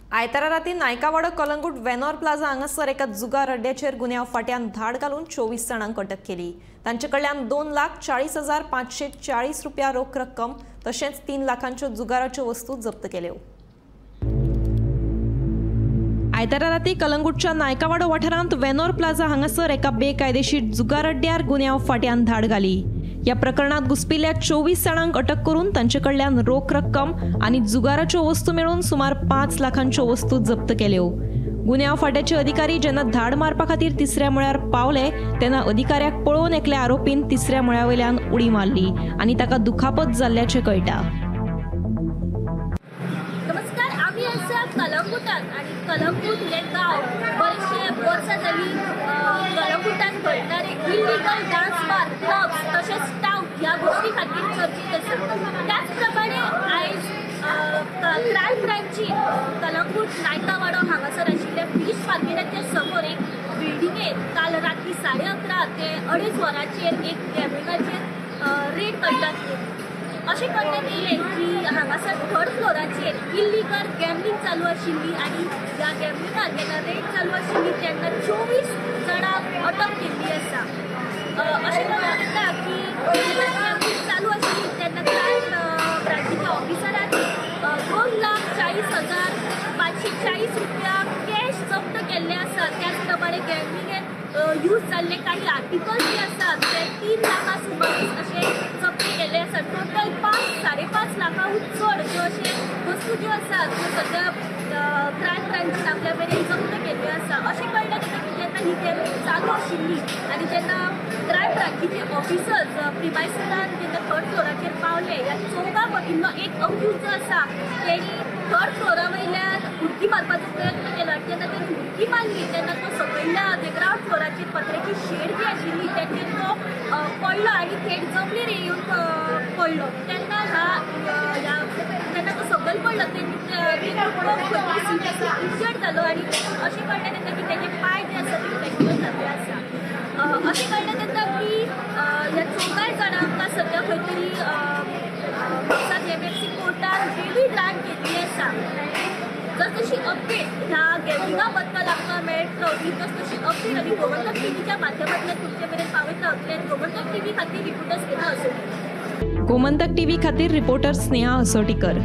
आयतारा राती नायकावाडो कलंगूट वेनोर प्लाझा हांगासर एका जुगार अड्ड्याचेर गुन्यांव फाट्यान धाड घालून 24 जाणांक अटक केली। तांचे कडल्यान 2,40,540 रुपया रोख रक्कम तशेंच 3 लाखांच्यो जुगाराच्यो वस्तू जप्त केल्यो। आयतारा राती कलंगूटच्या नायकावाडो वाठारांत वेनोर प्लाझा हांगासर एका बेकायदेशीर जुगार अड्ड्यार गुन्यांव फाट्यान धाड घाली। या प्रकरणात घुसपिल्ल्या 24 जाणांक अटक करून तांचे कडल्यान रोख रक्कम आनी जुगाराच्यो वस्तू मेळून सुमार 5 लाखांच्यो वस्तू जप्त केल्यो। गुन्यांव फाट्याचे अधिकारी जेन्ना धाड मारपा खातीर तिसऱ्या मळ्यार पावले तेन्ना अधिकाऱ्याक पळोवन एकल्या आरोपीन तिसऱ्या मळ्यावयल्यान उडी मारली आनी ताका दुखापत जाल्ल्याचें कळटा। नमस्कार, आम्ही आसा कलंगूटात आणि कलंगूट हे गाव बरेचशे वर्सां जाली कलंगूटात घडणारे इलिगल डान्स बार क्लब्स तसेच स्टाउट ह्या गोष्टी खातीर चर्चेत आसा। त्याचप्रमाणे आयज क्रायम ब्रांची कलंगूट नायकावाडो हांगासर आशिल्ल्या फिश मार्केटाच्या समोर एक बिल्डिंगेत काल रात्री 11:30 ते 2:30 वरांचेर एक गॅमलिंगाचेर रेड करण्यात येयली। अशें करण्यात येयलें की हांगासर 3rd फ्लोराचेर इल्लीगल गॅमलिंग चालू आशिल्ली आनी ह्या गॅमलिंगाक जेन्ना रेड चालू आशिल्ली तेन्ना 24 जाणांक अटक केल्ली आसा। अशें करण्यात येता की जेन्ना गॅमलिंग चालू आशिल्ली तेन्ना क्रायम ब्रांचीच्या ऑफिसरान 2,40,540 रुपया कॅश जप्त केल्ले आसा। त्याच प्रमाणे गॅमलिंगेत यूज जाल्ले काही आर्टिकल्स जे आसात ते 3 लाखां सुमार अशे जप्त केल्ले आसा। टोटल 5-5.5 लाखांहून चड ज्यो अशे वस्तू ज्यो आसात त्यो सद्या क्रायम ब्रांचीन आपल्या मेरेन जप्त केल्ल्यो आसा। अशें कळटा की जेन्ना ही गॅमलिंग चालू आशिल्ली आनी जेन्ना क्रायम ब्रांचीचे ऑफिसर्स प्रिमायसिसार जेन्ना 3rd फ्लोराचेर पावले ह्या चौगा पटींतलो एक अक्यूज जो आसा तेणी 3rd फ्लोरा वयल्यान उडकी मारपाचो प्रयत्न केलो आनी जेन्ना तेणी उडकी मारली तेन्ना तो सकयल्या ग्रावंड फ्लोराचेर पत्र्याची शेड जी आशिल्ली तेचेर तो पडलो आनी थेट जमनीर येवन पडलो। तेन्ना तेन्ना तो सकयल पडलो इंजर्ड जालो आनी अशें कळटा तेन्ना की तेजे पांय जे आसा ते फ्रॅक्चर जाल्ले आसा। अशें कळटा तेन्ना की ह्या चौगाय जाणांक सद्या खंय तरी म्हापसा एमएफसी कोर्टान बेली ग्रांट केल्ली आसा। जसजशी अपडेट ह्या गॅमलिंगा बद्दल आमकां मेळत रावतली तसतशी अपडेट आनी गोमंतक टीव्हीच्या माध्यमांतल्यान तुमचे मेरेन पावयत रावतले आनी गोमंतक टीव्ही खातीर रिपोर्टर स्नेहा असोटीकर। गोमंतक टीव्ही खातीर रिपोर्टर स्नेहा असोटीकर।